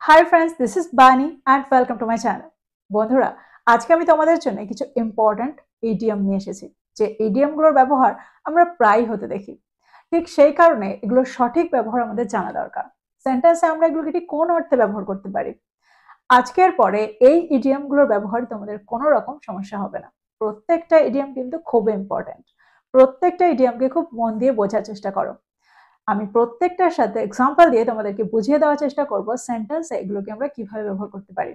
Hi friends, this is বানি and welcome to my channel. বন্ধুরা, আজকে আমি তোমাদের জন্য কিছু ইম্পর্ট্যান্ট ইডিয়ম নিয়ে এসেছি, যে ইডিয়মগুলোর ব্যবহার আমরা প্রায় হতে দেখি। ঠিক সেই কারণে এগুলোর সঠিক ব্যবহার আমাদের জানা দরকার। সেন্টেন্সে আমরা এগুলোকে ঠিক কোন অর্থে ব্যবহার করতে পারি। আজকের পরে এই ইডিয়মগুলোর ব্যবহার তোমাদের কোনো রকম সমস্যা হবে না। প্রত্যেকটা ইডিয়ম কিন্তু খুব ইম্পর্ট্যান্ট। প্রত্যেকটা ইডিয়মকে খুব মন দিয়ে বোঝার চেষ্টা করো। আমি প্রত্যেকটার সাথে এক্সাম্পল দিয়ে তোমাদেরকে বুঝিয়ে দেওয়ার চেষ্টা করব সেন্টেন্সে এগুলোকে আমরা কিভাবে ব্যবহার করতে পারি।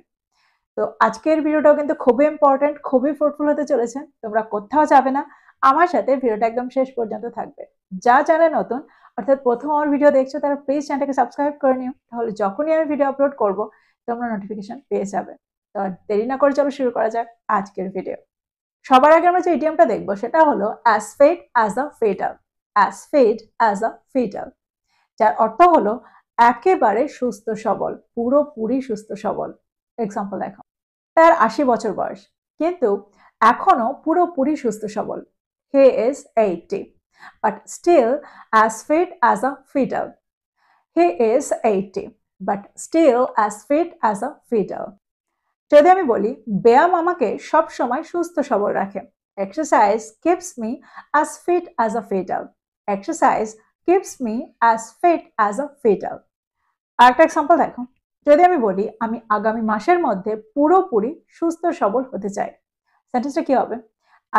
তো আজকের ভিডিওটাও কিন্তু খুবই ইম্পর্টেন্ট, খুবই ফ্রুটফুল হতে চলেছে। তোমরা কোথাও যাবে না, আমার সাথে ভিডিওটা একদম শেষ পর্যন্ত থাকবে। যা চ্যানেল নতুন, অর্থাৎ প্রথম আমার ভিডিও দেখছো, তারা প্লিজ চ্যানেলটাকে সাবস্ক্রাইব করে নিও, তাহলে যখনই আমি ভিডিও আপলোড করব তোমরা নোটিফিকেশন পেয়ে যাবে। তো আর দেরি না করে চলো শুরু করা যাক আজকের ভিডিও। সবার আগে আমরা যে ইডিয়মটা দেখবো সেটা হলো as fit as a fiddle. As fit as a fiddle, যার অর্থ হলো একেবারে সুস্থ সবল, পুরোপুরি সুস্থ সবল। এক্সাম্পল দেখো, তার ৮০ বছর বয়স, কিন্তু এখনো পুরোপুরি সুস্থ সবল। He is 80 but still as fit as a fiddle. He is 80 but still as fit as a fiddle. যদি আমি বলি ব্যায়াম আমাকে সব সময় সুস্থ সবল রাখে, exercise keeps me as fit as a fiddle. Exercise keeps me as fit as a fiddle. আরেকটা এক্সাম্পল দেখো, যদি আমি বলি আমি আগামী মাসের মধ্যে পুরোপুরি সুস্থ সবল হতে চাই, সেন্টেন্সটা কি হবে?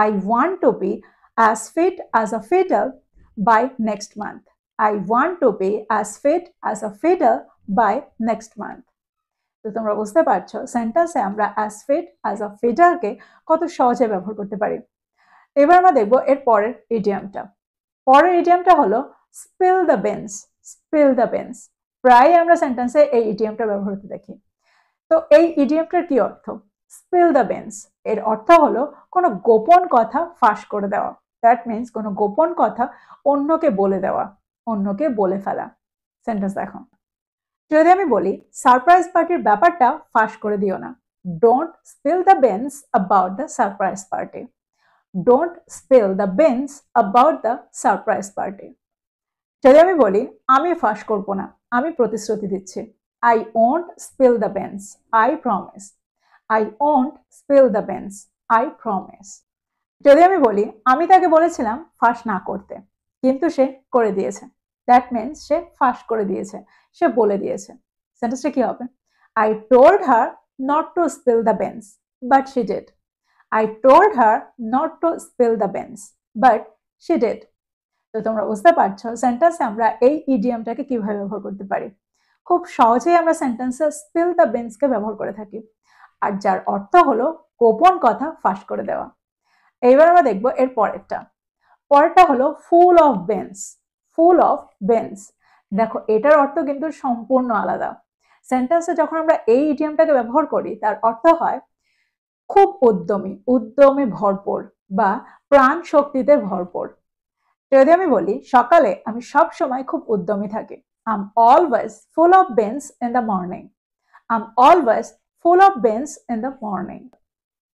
I want to be as fit as a fiddle by next month. I want to be as fit as a fiddle by next month. তো তোমরা বুঝতে পারছো সেন্টেন্সে আমরা অ্যাজ ফিট অ্যাজ আ ফিটালকে কত সহজে ব্যবহার করতে পারি। এবার আমরা দেখবো এর পরের ইডিয়ামটা। পরের ইডিয়ামটা হলো spill the beans. Spill the beans প্রায় আমরা সেন্টেন্সে এই ইডিয়ামটা ব্যবহার করতে দেখি। তো এই ইডিয়ামটার কি অর্থ? স্পিল দ্য বিনস এর অর্থ হলো কোনো গোপন কথা ফাঁস করে দেওয়া। দ্যাট মিনস কোনো গোপন কথা অন্যকে বলে দেওয়া, অন্যকে বলে ফেলা। সেন্টেন্স দেখো, যদি আমি বলি সারপ্রাইজ পার্টির ব্যাপারটা ফাঁস করে দিও না। Don't spill the beans about the surprise party. Don't spill the beans about the surprise party. যদি আমি বলি আমি ফাঁস করবো না, আমি প্রতিশ্রুতি দিচ্ছি। I won't spill the beans, I promise. I won't spill the beans, I promise. যদি আমি বলি আমি তাকে বলেছিলাম ফাঁস না করতে, কিন্তু সে করে দিয়েছে। দ্যাট মিনস সে ফাঁস করে দিয়েছে, সে বলে দিয়েছে। সেন্টেন্সটা কি হবে? I told her not to spill the beans but she did. I told her not to spill the beans, but she did. তো তোমরা বুঝতে পারছো সেন্টেন্সে আমরা এই ইডিয়ামটাকে কিভাবে ব্যবহার করতে পারি। খুব সহজেই আমরা সেন্টেন্সে স্পিল দ্য বিনসকে ব্যবহার করে থাকি, আর যার অর্থ হলো গোপন কথা ফাঁস করে দেওয়া। এইবার আমরা দেখবো এর পরেরটা। পরেরটা হলো full of beans. Full of beans, দেখো এটার অর্থ কিন্তু সম্পূর্ণ আলাদা। সেন্টেন্সে যখন আমরা এই ইডিয়ামটাকে ব্যবহার করি তার অর্থ হয় খুব উদ্যমী, উদ্যমে ভরপুর বা প্রাণ শক্তিতে ভরপুর। যদি আমি বলি সকালে আমি সব সময় খুব উদ্যমী থাকি, I'm always full of beans in the morning. I'm always full of beans in the morning.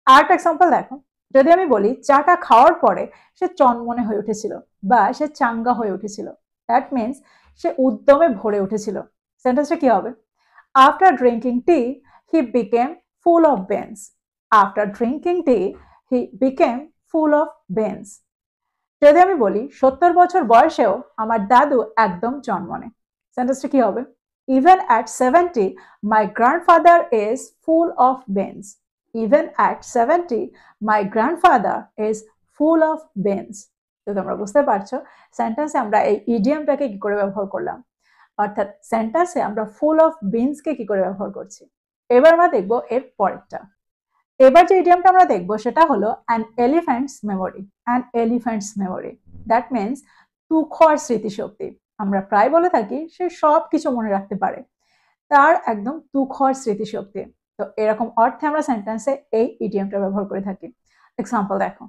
আরেকটা এক্সাম্পল দেখো, যদি আমি বলি চাটা খাওয়ার পরে সে চনমনে হয়ে উঠেছিল বা সে চাঙ্গা হয়ে উঠেছিল, দ্যাট মিনস সে উদ্যমে ভরে উঠেছিল। সেন্টেন্সটা কি হবে? After drinking tea, he became full of beans. After drinking tea, he became full of beans. যদি আমি বলি ৭০ বছর বয়সেও আমার দাদু একদম জন্মনে, সেন্টেন্সটা কি হবে? Even at 70, my grandfather is full of beans. Even at 70, my grandfather is full of beans. তো তোমরা বুঝতে পারছো সেন্টেন্সে আমরা এই ইডিয়ামটাকে কি করে ব্যবহার করলাম, অর্থাৎ সেন্টেন্সে আমরা ফুল অফ বিনসকে কি করে ব্যবহার করছি। এবার আমরা দেখবো এর পরেরটা। এবার যে ইডিয়ামটা আমরা দেখবো সেটা হলো an elephant's memory. An elephant's memory, that means তুখর স্মৃতিশক্তি। আমরা প্রায় বলে থাকি সে সব কিছু মনে রাখতে পারে, তার একদম তুখর স্মৃতিশক্তি। তো এরকম অর্থে আমরা সেন্টেন্সে এই ইডিয়ামটা ব্যবহার করে থাকি। এক্সাম্পল দেখো,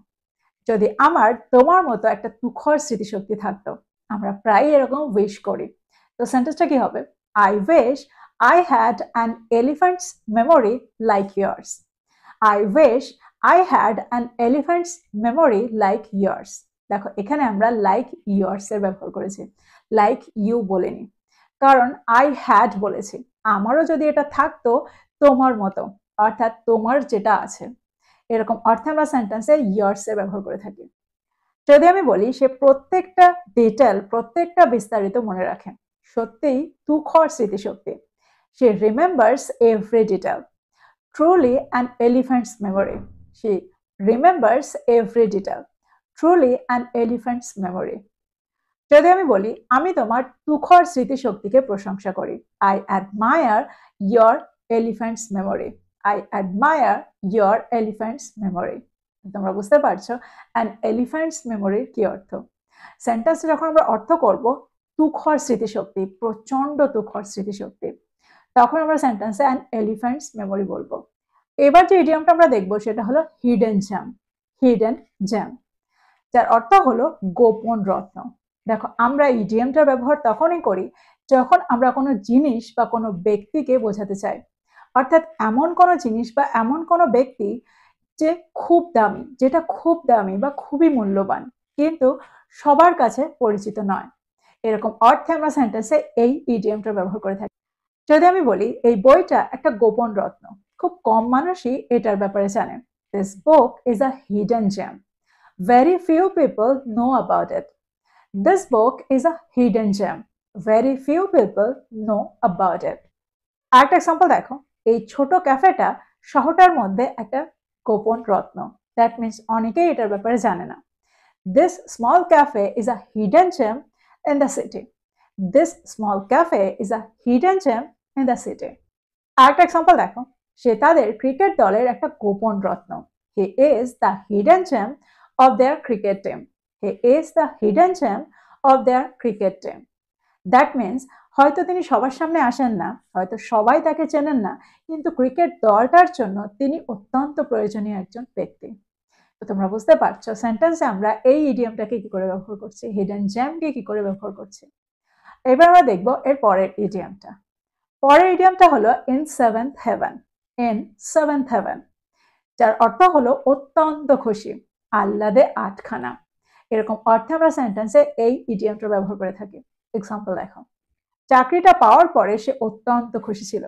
যদি আমার তোমার মতো একটা তুখর স্মৃতিশক্তি থাকতো, আমরা প্রায় এরকম উইশ করি। তো সেন্টেন্সটা কি হবে? I wish I had an elephant's memory like years. I wish I had an elephant's memory like yours. দেখো এখানে আমরা like yours এর ব্যবহার করেছি, like you বলিনি, কারণ I had বলেছি। আমারও যদি এটা থাকতো তোমার মতো, অর্থাৎ তোমার যেটা আছে, এরকম অর্থে আমরা সেন্টেন্সে ইয়ার্স এর ব্যবহার করে থাকি। যদি আমি বলি সে প্রত্যেকটা ডিটেল, প্রত্যেকটা বিস্তারিত মনে রাখে, সত্যিই তুখর স্মৃতিশক্তি। She remembers every detail. Truly an elephant's memory. She remembers every detail. Truly an elephant's memory. যদি আমি বলি আমি তোমার তুখর স্মৃতিশক্তিকে প্রশংসা করি, I admire your elephant's memory. I admire your elephant's memory. তোমরা বুঝতে পারছো an elephant's memory কি অর্থ। সেন্টেন্সে যখন আমরা অর্থ করব তুখর স্মৃতিশক্তি, প্রচন্ড তুখর স্মৃতিশক্তি, তখন আমরা সেন্টেন্সে an elephant's memory বলবো। এবার যে ইডিয়মটা আমরা দেখবো সেটা হলো হিডেন জ্যাম। হিডেন জ্যাম, যার অর্থ হলো গোপন রত্ন। দেখো আমরা ইডিয়মটার ব্যবহার তখনই করি যখন আমরা কোনো জিনিস বা কোনো ব্যক্তিকে বোঝাতে চাই, অর্থাৎ এমন কোনো জিনিস বা এমন কোনো ব্যক্তি যে খুব দামি, যেটা খুব দামি বা খুবই মূল্যবান, কিন্তু সবার কাছে পরিচিত নয়, এরকম অর্থে আমরা সেন্টেন্সে এই ইডিয়মটা ব্যবহার করে থাকি। যদি আমি বলি এই বইটা একটা গোপন রত্ন, খুব কম মানুষই এটার ব্যাপারে জানে। This book is a hidden gem. Very few people know about it. This book is a hidden gem. Very few people know about it. আরেকটা এক্সাম্পল দেখো, এই ছোট ক্যাফেটা শহরটার মধ্যে একটা গোপন রত্ন। দ্যাট মিনস অনেকেই এটার ব্যাপারে জানে না। This small cafe is a hidden gem in the city. This small cafe is a hidden gem in the city. আরেকটা এক্সাম্পল দেখো, সে তাদের ক্রিকেট দলের একটা গোপন রত্ন। He is the hidden gem of their cricket team. He is the hidden gem of their cricket team. That means হয়তো তিনি সবার সামনে আসেন না, হয়তো সবাই তাকে চেনেন না, কিন্তু ক্রিকেট দলটার জন্য তিনি অত্যন্ত প্রয়োজনীয় একজন ব্যক্তি। তো তোমরা বুঝতে পারছো সেন্টেন্সে আমরা এই ইডিয়মটাকে কি করে ব্যবহার করছি, হিডেন জ্যামকে কি করে ব্যবহার করছি। এবার আমরা দেখবো এর পরের ইডিয়মটা। পরের ইডিয়মটা হলো in seventh heaven. In seventh heaven, যার অর্থ হলো অত্যন্ত খুশি, আহ্লাদে আটখানা, এরকম অর্থে আমরা সেন্টেন্সে এই ইডিয়মটা ব্যবহার করে থাকি। এক্সাম্পল দেখো, চাকরিটা পাওয়ার পরে সে অত্যন্ত খুশি ছিল।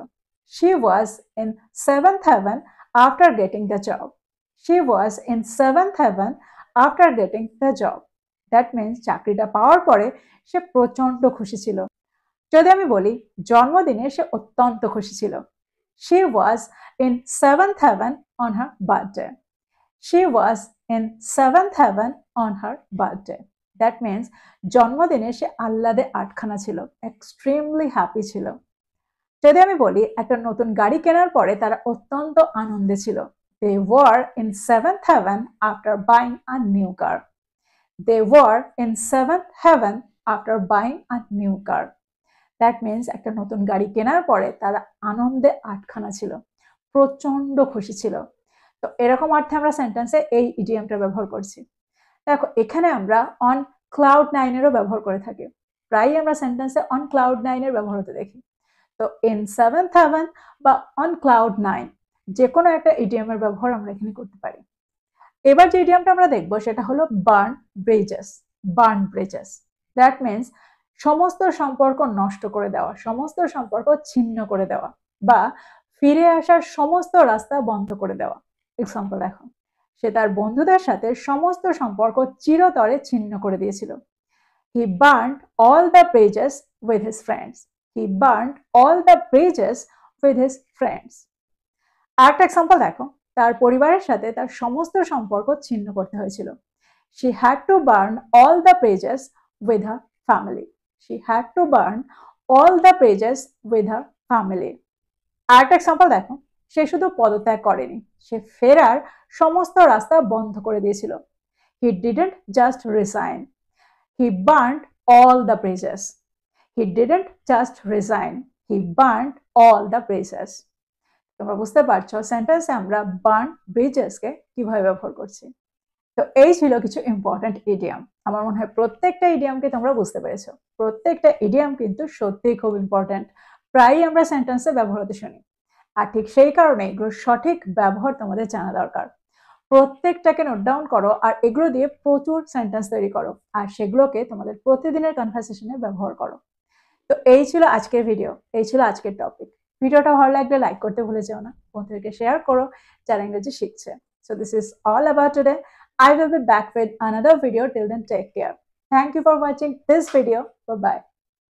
She was in seventh heaven after getting the job. She was in seventh heaven after getting the job. That means চাকরিটা পাওয়ার পরে সে প্রচন্ড খুশি ছিল। যদি আমি বলি জন্মদিনে সে অত্যন্ত খুশি ছিল, She was in seventh heaven on her birthday. She was in seventh heaven on her birthday. That means জন্মদিনে সে আহ্লাদে আটখানা ছিল, এক্সট্রিমলি হ্যাপি ছিল। যদি আমি বলি একটা নতুন গাড়ি কেনার পরে তারা অত্যন্ত আনন্দে ছিল, They were in seventh heaven after buying a new car. They were in seventh heaven after buying a new car. That means একটা নতুন গাড়ি কেনার পরে তারা আনন্দে আটখানা ছিল, প্রচন্ড খুশি ছিল। তো এরকম অর্থে আমরা সেন্টেন্সে এই ইডিয়মটা ব্যবহার করছি। দেখো এখানে আমরা অন ক্লাউড নাইনেরও ব্যবহার করে থাকি, প্রায়ই আমরা সেন্টেন্সে অন ক্লাউড নাইনের ব্যবহার হতে দেখি। তো ইন সেভেন্থ হেভেন বা অন ক্লাউড নাইন, যে কোনো একটা ইডিয়মের ব্যবহার আমরা এখানে করতে পারি। এবার যে ইডিয়মটা আমরা দেখবো সেটা হলো burn Bridges. Burn Bridges, that means সমস্ত সম্পর্ক নষ্ট করে দেওয়া, সমস্ত সম্পর্ক ছিন্ন করে দেওয়া, বা ফিরে আসার সমস্ত রাস্তা বন্ধ করে দেওয়া। এক্সাম্পল দেখো, সে তার বন্ধুদের সাথে সমস্ত সম্পর্ক চিরতরে ছিন্ন করে দিয়েছিল। He burned all the bridges with his friends. He burned all the bridges with his friends. আরেকটা এক্সাম্পল দেখো, তার পরিবারের সাথে তার সমস্ত সম্পর্ক ছিন্ন করতে হয়েছিল। She had to burn all the bridges with her family. She had to burn all the bridges with her family. আরেকটা এক্সাম্পল দেখো, সে শুধু পদত্যাগ করেনি, সে ফেরার সমস্ত রাস্তা বন্ধ করে দিয়েছিল। He didn't just resign. He burned all the bridges. He didn't just resign. He burned all the bridges. তোমরা বুঝতে পারছো সেন্টেন্সে আমরা বার্ন ব্রিজেসকে কিভাবে ব্যবহার করছি। তো এই ছিল কিছু ইম্পর্টেন্ট ইডিয়ম। আমার মনে হয় প্রত্যেকটা ইডিয়মকে তোমরা বুঝতে পেরেছো। প্রত্যেকটা ইডিয়ম কিন্তু সত্যিই খুব ইম্পর্টেন্ট, প্রায়ই আমরা সেন্টেন্সে ব্যবহার হতে শুনি। আর ঠিক সেই কারণে এগুলোর সঠিক ব্যবহার তোমাদের জানা দরকার। প্রত্যেকটাকে নোট ডাউন করো আর এগুলো দিয়ে প্রচুর সেন্টেন্স তৈরি করো, আর সেগুলোকে তোমাদের প্রতিদিনের কনভারসেশনে ব্যবহার করো। তো এই ছিল আজকের ভিডিও, এই ছিল আজকের টপিক। ভিডিওটা ভালো লাগলে লাইক করতে ভুলে যেও না, বন্ধুদেরকে শেয়ার করো যারা ইংরেজি শিখছে। So this is all about today. I will be back with another video. Till then, take care. Thank you for watching this video. Bye bye.